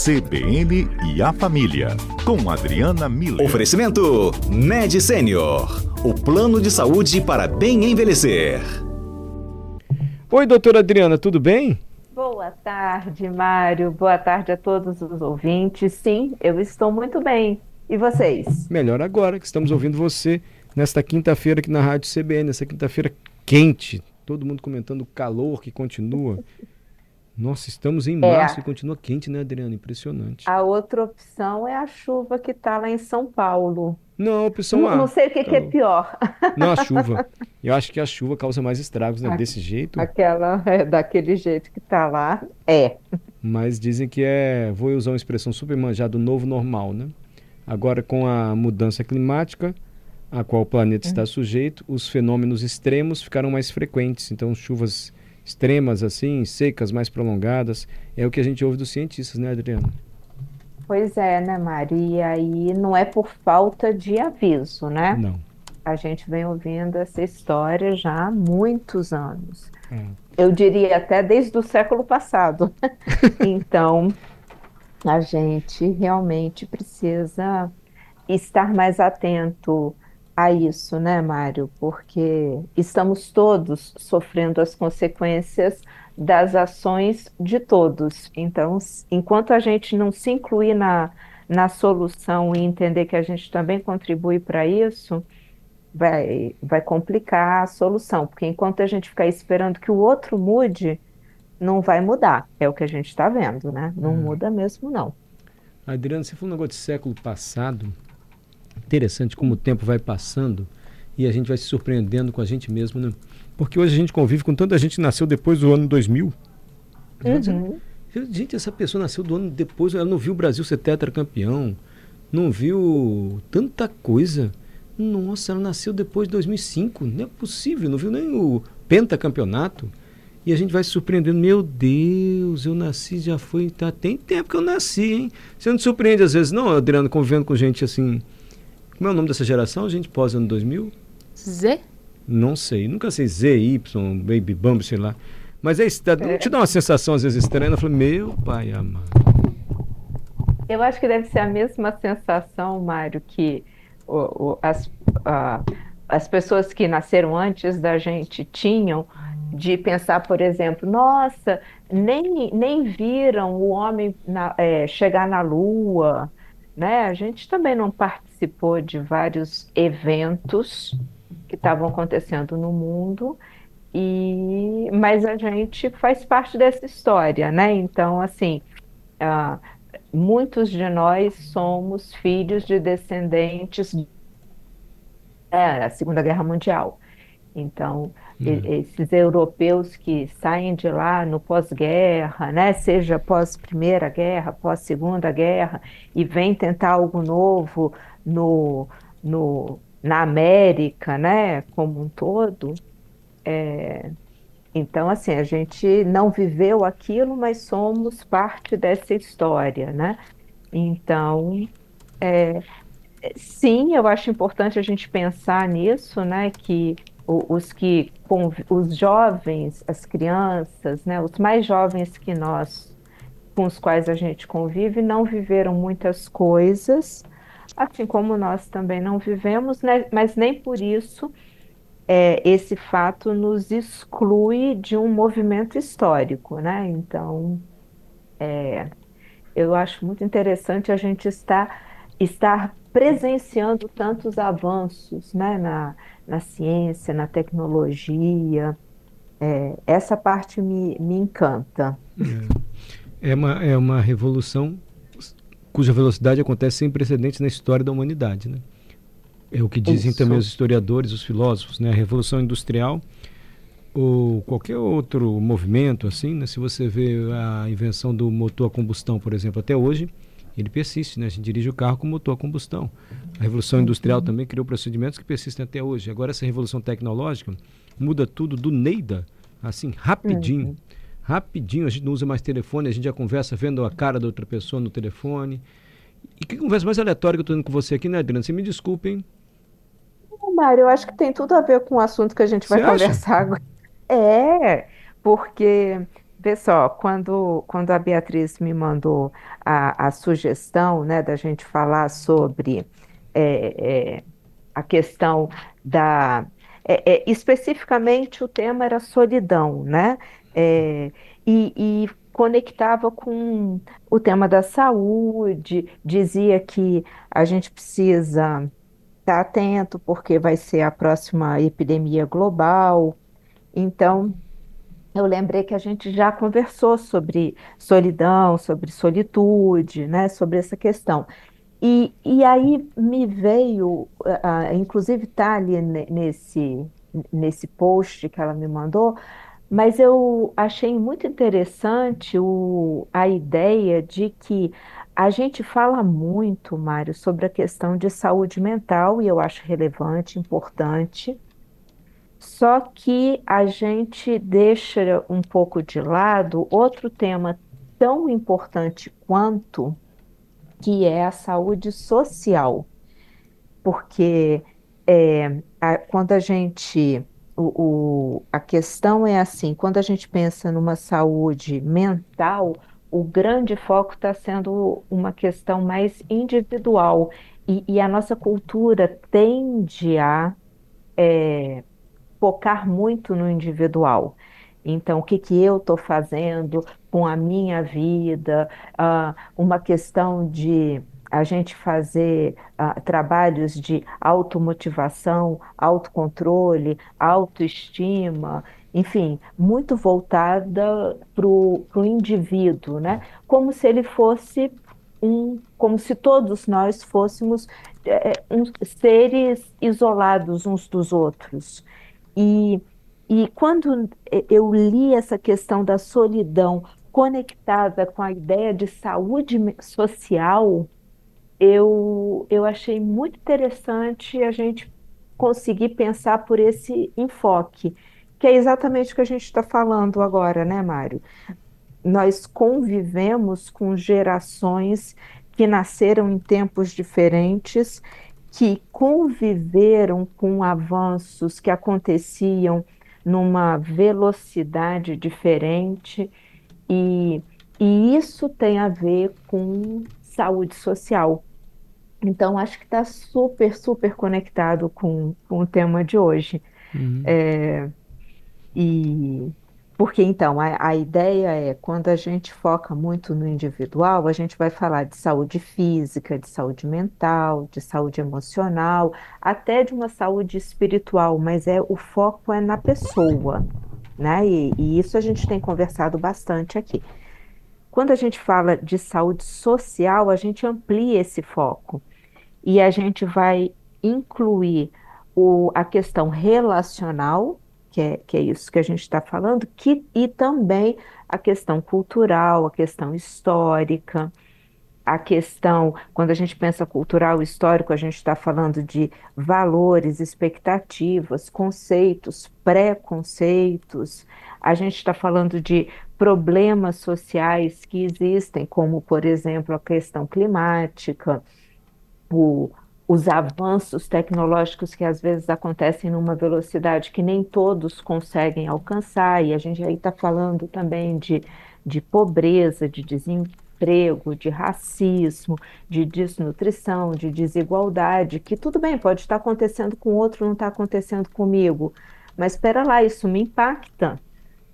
CBN e a Família, com Adriana Miller. Oferecimento Med Senior, o plano de saúde para bem envelhecer. Oi, doutora Adriana, tudo bem? Boa tarde, Mário. Boa tarde a todos os ouvintes. Sim, eu estou muito bem. E vocês? Melhor agora que estamos ouvindo você nesta quinta-feira aqui na Rádio CBN, essa quinta-feira quente. Todo mundo comentando o calor que continua. Nossa, estamos em março e continua quente, né, Adriana? Impressionante. A outra opção é a chuva que está lá em São Paulo. Não, a opção A. Não sei o que é pior. Não, a chuva. Eu acho que a chuva causa mais estragos, né? Desse jeito. Daquele jeito que está lá, é. Mas dizem que vou usar uma expressão super manjada, o novo normal, né? Agora, com a mudança climática, a qual o planeta está sujeito, os fenômenos extremos ficaram mais frequentes. Então, chuvas extremas, assim, secas, mais prolongadas, é o que a gente ouve dos cientistas, né, Adriana? Pois é, né, Mário? E aí não é por falta de aviso, né? Não. A gente vem ouvindo essa história já há muitos anos. Eu diria até desde o século passado. Então, a gente realmente precisa estar mais atento a isso, né, Mário? Porque estamos todos sofrendo as consequências das ações de todos. Então, enquanto a gente não se incluir na solução e entender que a gente também contribui para isso, vai complicar a solução. Porque enquanto a gente ficar esperando que o outro mude, não vai mudar. É o que a gente está vendo, né? Não muda mesmo, não. Adriana, você falou um negócio de século passado. Interessante como o tempo vai passando e a gente vai se surpreendendo com a gente mesmo, né? Porque hoje a gente convive com tanta gente que nasceu depois do ano 2000. Gente, essa pessoa nasceu do ano depois, ela não viu o Brasil ser tetracampeão, não viu tanta coisa. Nossa, ela nasceu depois de 2005, não é possível, não viu nem o pentacampeonato. E a gente vai se surpreendendo, meu Deus, eu nasci, já foi, tem tempo que eu nasci, hein? Você não te surpreende às vezes, não, Adriano, convivendo com gente assim. Como é o nome dessa geração, gente, pós-ano 2000? Z? Não sei, nunca sei, Z, Y, Baby Bump, sei lá. Mas não te dá uma sensação às vezes estranha? Eu falei, meu pai amado. Eu acho que deve ser a mesma sensação, Mário, que as pessoas que nasceram antes da gente tinham de pensar, por exemplo, nossa, nem viram o homem chegar na Lua, né? A gente também não participou de vários eventos que estavam acontecendo no mundo, mas a gente faz parte dessa história, né? Então, assim, muitos de nós somos filhos de descendentes da Segunda Guerra Mundial. Então, esses europeus que saem de lá no pós-guerra, né, seja pós-Primeira Guerra, pós-Segunda Guerra, e vêm tentar algo novo na América, né, como um todo. Então, assim, a gente não viveu aquilo, mas somos parte dessa história, né? Então, sim, eu acho importante a gente pensar nisso, né, que os jovens, as crianças, né, os mais jovens que nós, com os quais a gente convive, não viveram muitas coisas, assim como nós também não vivemos, né, mas nem por isso esse fato nos exclui de um movimento histórico, né? Então, eu acho muito interessante a gente estar presenciando tantos avanços, né, na ciência, na tecnologia. Essa parte me encanta. É uma revolução cuja velocidade acontece sem precedentes na história da humanidade, né? É o que dizem também os historiadores, os filósofos, né? A Revolução Industrial ou qualquer outro movimento, assim, né? Se você vê a invenção do motor a combustão, por exemplo, até hoje, ele persiste, né? A gente dirige o carro com motor a combustão. A Revolução Industrial também criou procedimentos que persistem até hoje. Agora, essa revolução tecnológica muda tudo do Neida, assim, rapidinho. Rapidinho, a gente não usa mais telefone, a gente já conversa vendo a cara da outra pessoa no telefone. E que conversa mais aleatória que eu estou tendo com você aqui, né, Adriana? Você me desculpe, hein? Mário, eu acho que tem tudo a ver com o assunto que a gente vai conversar agora. Porque vê só, quando a Beatriz me mandou a sugestão, né, da gente falar sobre é, é, a questão da. Especificamente o tema era solidão, né? É, e conectava com o tema da saúde, dizia que a gente precisa estar atento, porque vai ser a próxima epidemia global. Então, eu lembrei que a gente já conversou sobre solidão, sobre solitude, né? Sobre essa questão. E aí me veio, inclusive está ali nesse post que ela me mandou, mas eu achei muito interessante a ideia de que a gente fala muito, Mário, sobre a questão de saúde mental, e eu acho relevante, importante, só que a gente deixa um pouco de lado outro tema tão importante quanto, que é a saúde social, porque quando a gente, a questão é assim, quando a gente pensa numa saúde mental, o grande foco está sendo uma questão mais individual, e a nossa cultura tende a focar muito no individual. Então, o que que eu estou fazendo com a minha vida? Uma questão de a gente fazer trabalhos de automotivação, autocontrole, autoestima, enfim, muito voltada para o indivíduo, né? Como se ele fosse como se todos nós fôssemos seres isolados uns dos outros. E, e quando eu li essa questão da solidão conectada com a ideia de saúde social, eu achei muito interessante a gente conseguir pensar por esse enfoque, que é exatamente o que a gente está falando agora, né, Mário? Nós convivemos com gerações que nasceram em tempos diferentes, que conviveram com avanços que aconteciam numa velocidade diferente, e, e isso tem a ver com saúde social. Então, acho que está super, super conectado com o tema de hoje. Uhum. E porque então a ideia é, quando a gente foca muito no individual, a gente vai falar de saúde física, de saúde mental, de saúde emocional, até de uma saúde espiritual, mas o foco é na pessoa, né? E isso a gente tem conversado bastante aqui. Quando a gente fala de saúde social, a gente amplia esse foco e a gente vai incluir a questão relacional, que é isso que a gente está falando, e também a questão cultural, a questão histórica, a questão, quando a gente pensa cultural e histórico, a gente está falando de valores, expectativas, conceitos, preconceitos, a gente está falando de problemas sociais que existem, como, por exemplo, a questão climática, o, os avanços tecnológicos que às vezes acontecem numa velocidade que nem todos conseguem alcançar, e a gente aí está falando também de pobreza, de desemprego, de racismo, de desnutrição, de desigualdade, que tudo bem, pode estar acontecendo com outro, não está acontecendo comigo, mas espera lá, isso me impacta,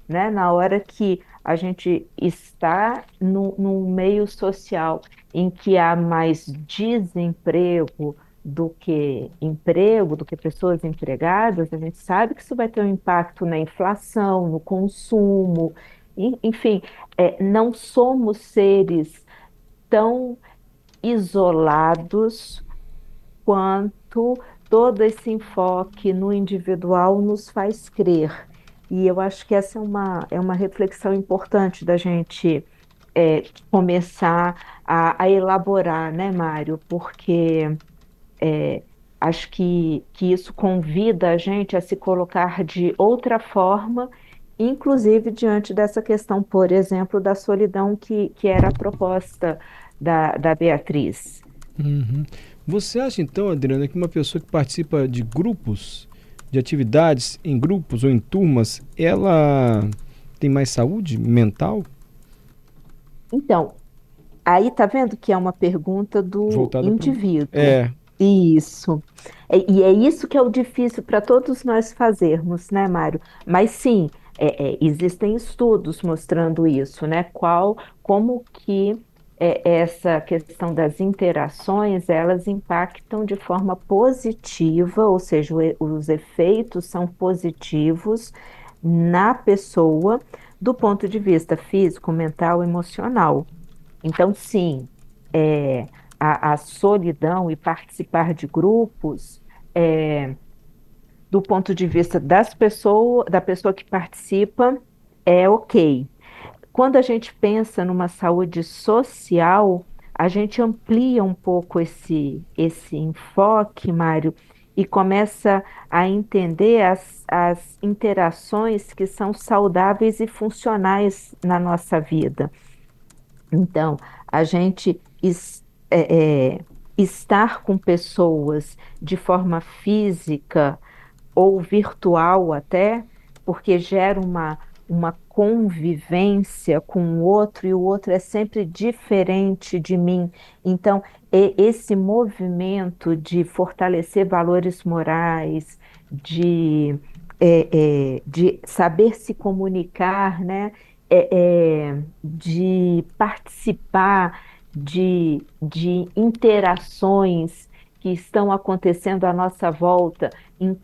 né? Na hora que a gente está num meio social em que há mais desemprego do que emprego, do que pessoas empregadas, a gente sabe que isso vai ter um impacto na inflação, no consumo, enfim, não somos seres tão isolados quanto todo esse enfoque no individual nos faz crer. E eu acho que essa é uma reflexão importante da gente começar a elaborar, né, Mário? Porque acho que isso convida a gente a se colocar de outra forma, inclusive diante dessa questão, por exemplo, da solidão que era a proposta da Beatriz. Uhum. Você acha então, Adriana, que uma pessoa que participa de grupos, de atividades em grupos ou em turmas, tem mais saúde mental? Então, aí tá vendo que é uma pergunta do Voltada pro- indivíduo. É, Isso. E é isso que é o difícil para todos nós fazermos, né, Mário? Mas sim, existem estudos mostrando isso, né? Como que essa questão das interações, elas impactam de forma positiva, ou seja, os efeitos são positivos na pessoa do ponto de vista físico, mental, emocional. Então, sim, a solidão e participar de grupos, do ponto de vista da pessoa que participa, é ok. Quando a gente pensa numa saúde social, a gente amplia um pouco esse enfoque, Mário, e começa a entender as interações que são saudáveis e funcionais na nossa vida. Então, a gente estar com pessoas de forma física ou virtual até, porque gera uma convivência com o outro e o outro é sempre diferente de mim. Então, esse movimento de fortalecer valores morais, de saber se comunicar, né? De participar de interações que estão acontecendo à nossa volta,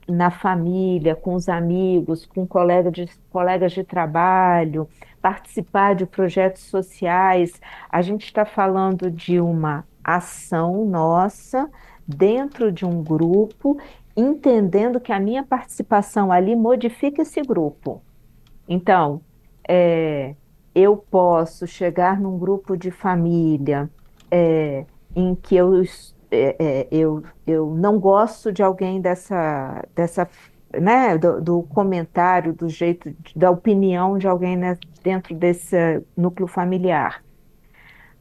na família, com os amigos, com colegas de trabalho, participar de projetos sociais. A gente está falando de uma ação nossa dentro de um grupo, entendendo que a minha participação ali modifica esse grupo. Então, eu posso chegar num grupo de família em que eu não gosto de alguém né, do comentário, do jeito, da opinião de alguém, né, dentro desse núcleo familiar.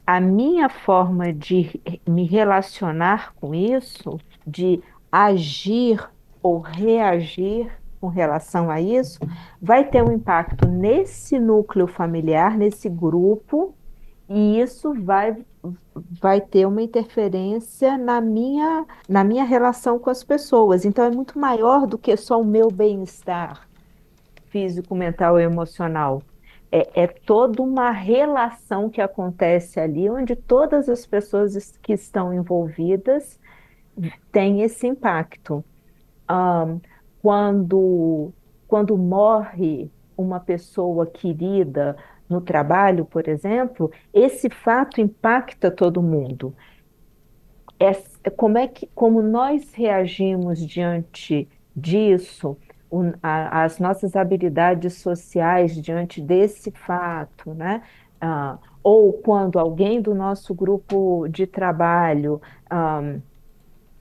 A minha forma de me relacionar com isso, de agir ou reagir com relação a isso, vai ter um impacto nesse núcleo familiar, nesse grupo, e isso vai ter uma interferência na minha relação com as pessoas. Então, é muito maior do que só o meu bem-estar físico, mental e emocional. É toda uma relação que acontece ali, onde todas as pessoas que estão envolvidas têm esse impacto. Ah, quando morre uma pessoa querida no trabalho, por exemplo, esse fato impacta todo mundo. Como nós reagimos diante disso, as nossas habilidades sociais diante desse fato, né? Ou quando alguém do nosso grupo de trabalho,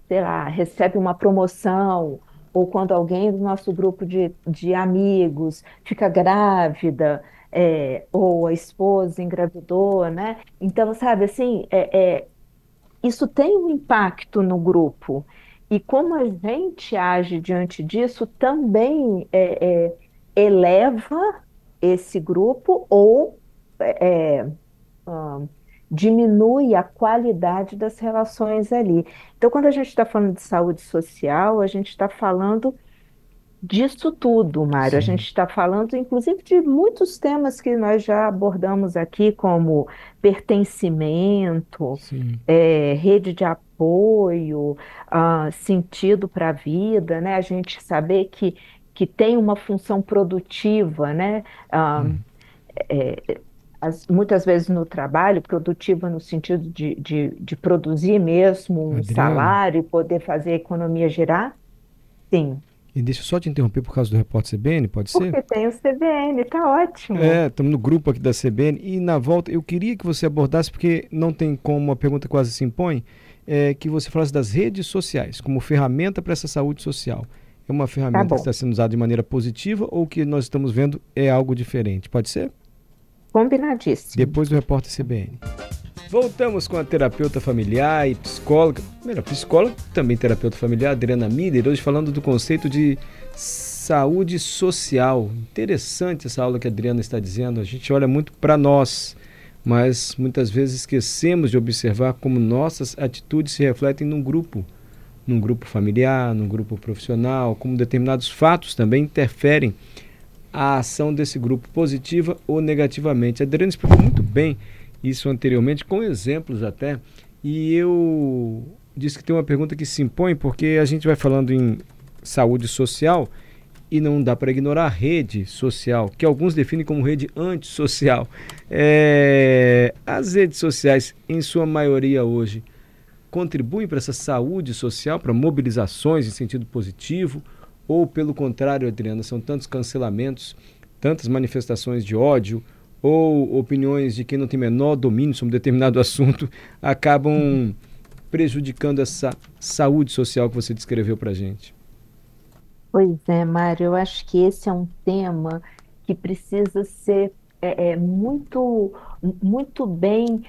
sei lá, recebe uma promoção, ou quando alguém do nosso grupo de amigos fica grávida, ou a esposa engravidou, né? Então, sabe, assim, isso tem um impacto no grupo. E como a gente age diante disso também eleva esse grupo ou é, ah, diminui a qualidade das relações ali. Então, quando a gente está falando de saúde social, a gente está falando disso tudo, Mário. A sim, gente está falando, inclusive, de muitos temas que nós já abordamos aqui, como pertencimento, sim. rede de apoio, sentido para a vida, né? A gente saber que tem uma função produtiva, né? Ah, Hum. muitas vezes no trabalho, produtiva no sentido de produzir mesmo um Adriana, salário e poder fazer a economia girar, sim. e deixa eu só te interromper por causa do repórter CBN, pode ser? Porque tem o CBN, tá ótimo. Estamos no grupo aqui da CBN e na volta eu queria que você abordasse, porque não tem como, uma pergunta quase se impõe, que você falasse das redes sociais como ferramenta para essa saúde social. É uma Tá ferramenta que bom, está sendo usada de maneira positiva ou o que nós estamos vendo é algo diferente? Pode ser? combinadíssimo. Depois do repórter CBN. Voltamos com a terapeuta familiar e psicóloga, melhor, psicóloga, também terapeuta familiar, Adriana Miller, hoje falando do conceito de saúde social. Interessante essa aula que a Adriana está dizendo. A gente olha muito para nós, mas muitas vezes esquecemos de observar como nossas atitudes se refletem num grupo familiar, num grupo profissional, como determinados fatos também interferem a ação desse grupo positiva ou negativamente. A Adriana explicou muito bem isso anteriormente, com exemplos até, e eu disse que tem uma pergunta que se impõe, porque a gente vai falando em saúde social e não dá para ignorar a rede social, que alguns definem como rede antissocial. As redes sociais, em sua maioria hoje, contribuem para essa saúde social, para mobilizações em sentido positivo, ou pelo contrário, Adriana, são tantos cancelamentos, tantas manifestações de ódio, ou opiniões de quem não tem menor domínio sobre determinado assunto, acabam prejudicando essa saúde social que você descreveu para a gente? Pois é, Mário, eu acho que esse é um tema que precisa ser muito, muito bem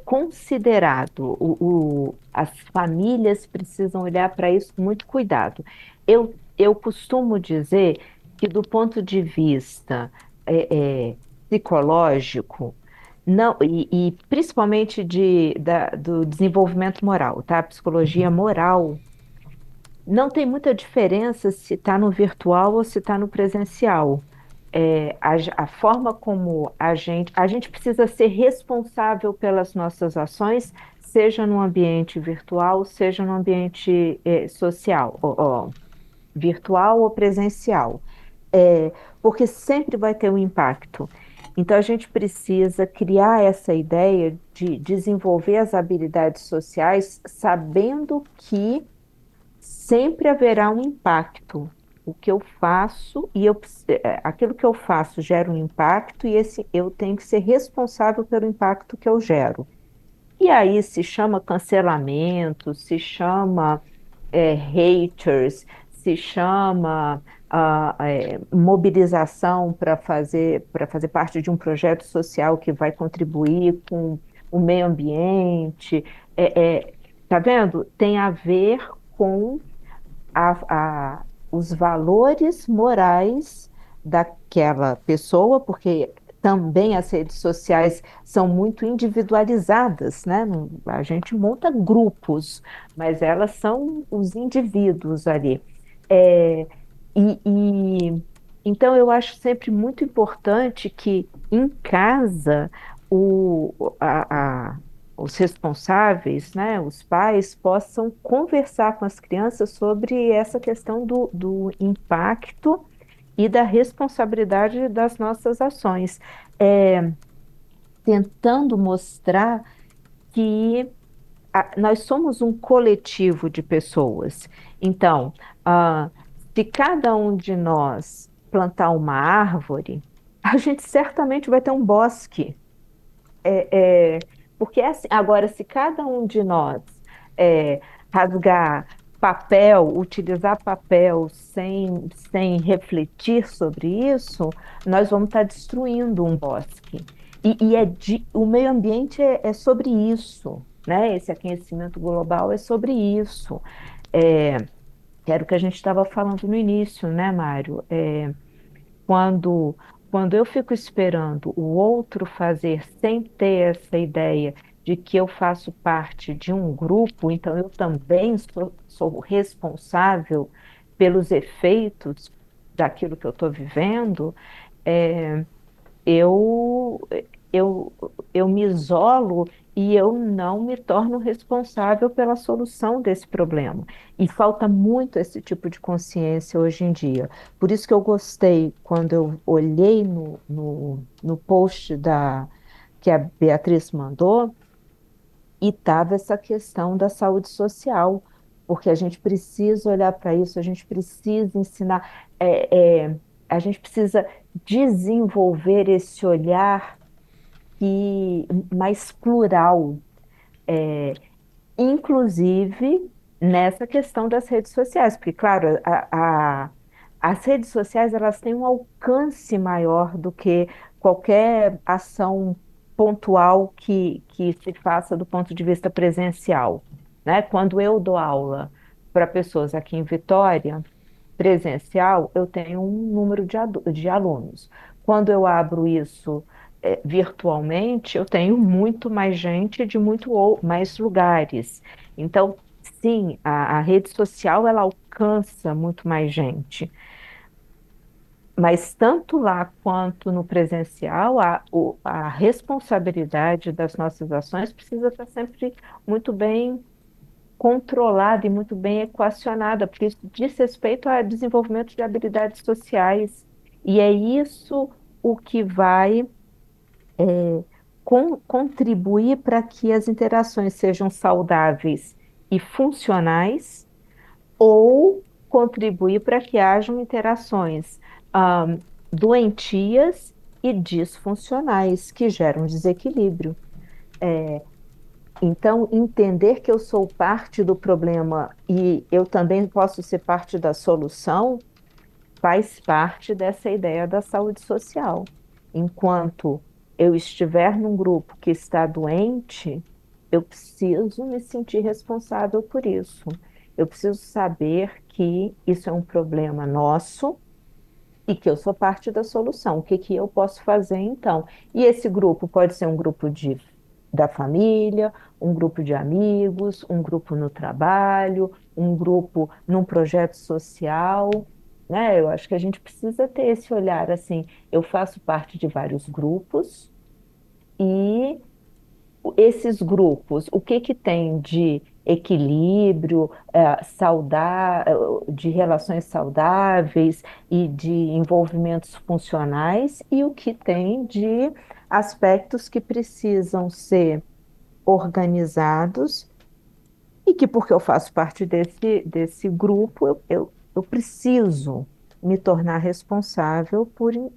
considerado. As famílias precisam olhar para isso com muito cuidado. Eu costumo dizer que, do ponto de vista psicológico, não, e principalmente do desenvolvimento moral, tá? Psicologia moral não tem muita diferença se está no virtual ou se está no presencial. A forma como a gente precisa ser responsável pelas nossas ações, seja no ambiente virtual, seja no ambiente social, virtual ou presencial. Porque sempre vai ter um impacto. Então, a gente precisa criar essa ideia de desenvolver as habilidades sociais, sabendo que sempre haverá um impacto. O que eu faço aquilo que eu faço gera um impacto e eu tenho que ser responsável pelo impacto que eu gero. E aí se chama cancelamento, se chama haters, se chama mobilização para fazer parte de um projeto social que vai contribuir com o meio ambiente. Tá vendo? Tem a ver com os valores morais daquela pessoa, porque também as redes sociais são muito individualizadas, né? A gente monta grupos, mas elas são os indivíduos ali. É, então eu acho sempre muito importante que em casa os responsáveis, né, os pais, possam conversar com as crianças sobre essa questão do impacto e da responsabilidade das nossas ações, tentando mostrar que nós somos um coletivo de pessoas. Então, se cada um de nós plantar uma árvore, a gente certamente vai ter um bosque. Porque assim, agora, se cada um de nós rasgar papel, utilizar papel sem refletir sobre isso, nós vamos estar destruindo um bosque. O meio ambiente é sobre isso, né? Esse aquecimento global é sobre isso. Que era o que a gente estava falando no início, né, Mário? Quando eu fico esperando o outro fazer sem ter essa ideia de que eu faço parte de um grupo, então eu também sou responsável pelos efeitos daquilo que eu estou vivendo, eu, eu, eu me isolo e eu não me torno responsável pela solução desse problema. E falta muito esse tipo de consciência hoje em dia. Por isso que eu gostei quando eu olhei no post que a Beatriz mandou, e estava essa questão da saúde social, porque a gente precisa olhar para isso, a gente precisa ensinar, a gente precisa desenvolver esse olhar mais plural, inclusive nessa questão das redes sociais, porque, claro, as redes sociais elas têm um alcance maior do que qualquer ação pontual que se faça do ponto de vista presencial, né? Quando eu dou aula para pessoas aqui em Vitória, presencial, eu tenho um número de alunos. Quando eu abro isso, virtualmente, eu tenho muito mais gente de mais lugares. Então, sim, a rede social ela alcança muito mais gente. Mas tanto lá quanto no presencial, a responsabilidade das nossas ações precisa estar sempre muito bem controlada e muito bem equacionada, porque isso diz respeito ao desenvolvimento de habilidades sociais. E é isso o que vai contribuir para que as interações sejam saudáveis e funcionais, ou contribuir para que hajam interações ah, doentias e disfuncionais, que geram desequilíbrio. Então, entender que eu sou parte do problema e eu também posso ser parte da solução faz parte dessa ideia da saúde social. Enquanto eu estiver num grupo que está doente, eu preciso me sentir responsável por isso. Eu preciso saber que isso é um problema nosso e que eu sou parte da solução. O que que eu posso fazer então? E esse grupo pode ser um grupo da família, um grupo de amigos, um grupo no trabalho, um grupo num projeto social, né? Eu acho que a gente precisa ter esse olhar assim. Eu faço parte de vários grupos e esses grupos, o que que tem de equilíbrio, de relações saudáveis e de envolvimentos funcionais, e o que tem de aspectos que precisam ser organizados e que, porque eu faço parte desse grupo, eu preciso me tornar responsável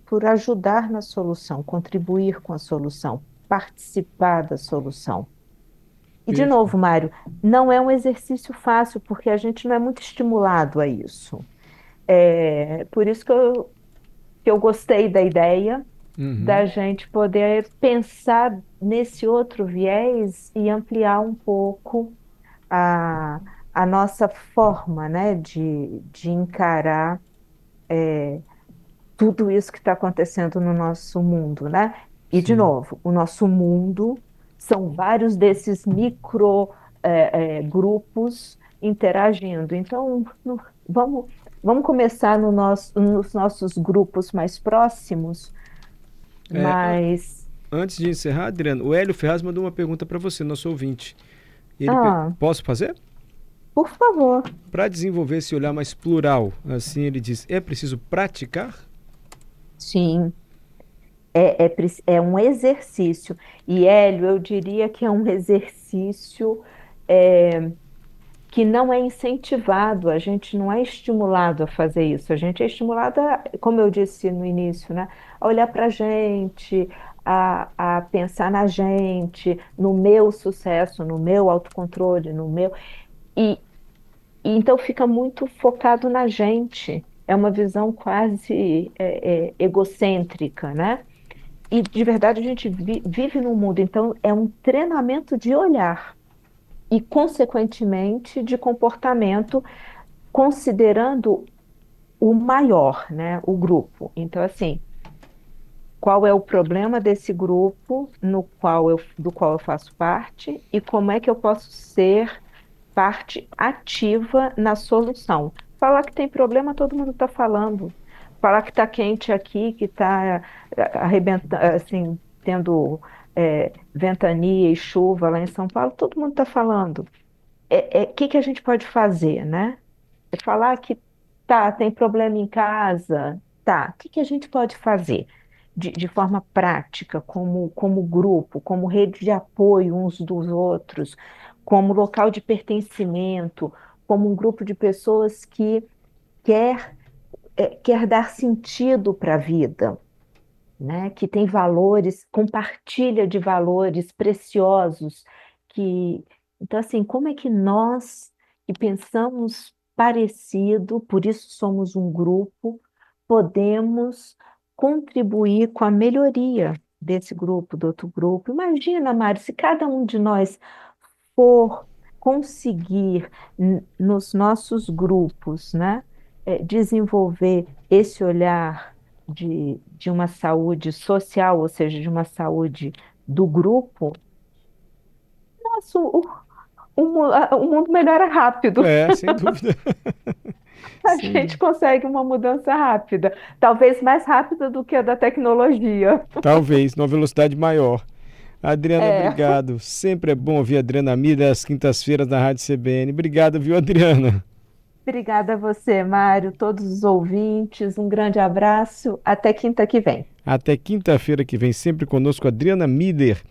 por ajudar na solução, contribuir com a solução, participar da solução. E, de Perfeito. novo, Mário, não é um exercício fácil, porque a gente não é muito estimulado a isso. É por isso que eu gostei da ideia da Uhum. gente poder pensar nesse outro viés e ampliar um pouco a, a nossa forma, né, de encarar tudo isso que está acontecendo no nosso mundo, né? E, de Sim. novo, o nosso mundo são vários desses micro grupos interagindo. Então, vamos começar nos nossos grupos mais próximos, É, mas... antes de encerrar, Adriano, o Hélio Ferraz mandou uma pergunta para você, nosso ouvinte. Ah, Posso fazer? por favor. Para desenvolver esse olhar mais plural, assim ele diz, é preciso praticar? Sim, é um exercício. E, Hélio, eu diria que é um exercício é, que não é incentivado, a gente não é estimulado a fazer isso. A gente é estimulado, como eu disse no início, né, a olhar para a gente, a pensar na gente, no meu sucesso, no meu autocontrole, no meu. E, e então fica muito focado na gente. É uma visão quase egocêntrica, né? E de verdade a gente vive num mundo, então é um treinamento de olhar e, consequentemente, de comportamento, considerando o maior, né, o grupo. Então, assim, qual é o problema desse grupo do qual eu faço parte e como é que eu posso ser parte ativa na solução? Falar que tem problema, todo mundo está falando. Falar que está quente aqui, que está arrebentando, assim, tendo ventania e chuva lá em São Paulo, todo mundo está falando. Que a gente pode fazer, né? É falar que tá, tem problema em casa, tá. O que a gente pode fazer de forma prática, como grupo, como rede de apoio uns dos outros, como local de pertencimento, como um grupo de pessoas que quer, quer dar sentido para a vida, né? Que tem valores, compartilha de valores preciosos, que então assim, como é que nós que pensamos parecido, por isso somos um grupo, podemos contribuir com a melhoria desse grupo, do outro grupo? Imagina, Mário, se cada um de nós for conseguir nos nossos grupos, né? desenvolver esse olhar de uma saúde social, ou seja, de uma saúde do grupo, nossa, o mundo melhora rápido. Sem dúvida. A gente consegue uma mudança rápida, talvez mais rápida do que a da tecnologia. Talvez, numa velocidade maior. Adriana, obrigado. Sempre é bom ouvir a Adriana Mida às quintas-feiras na Rádio CBN. Obrigado, viu, Adriana? Obrigada a você, Mário, todos os ouvintes. Um grande abraço. Até quinta que vem. Até quinta-feira que vem, sempre conosco, Adriana Mider,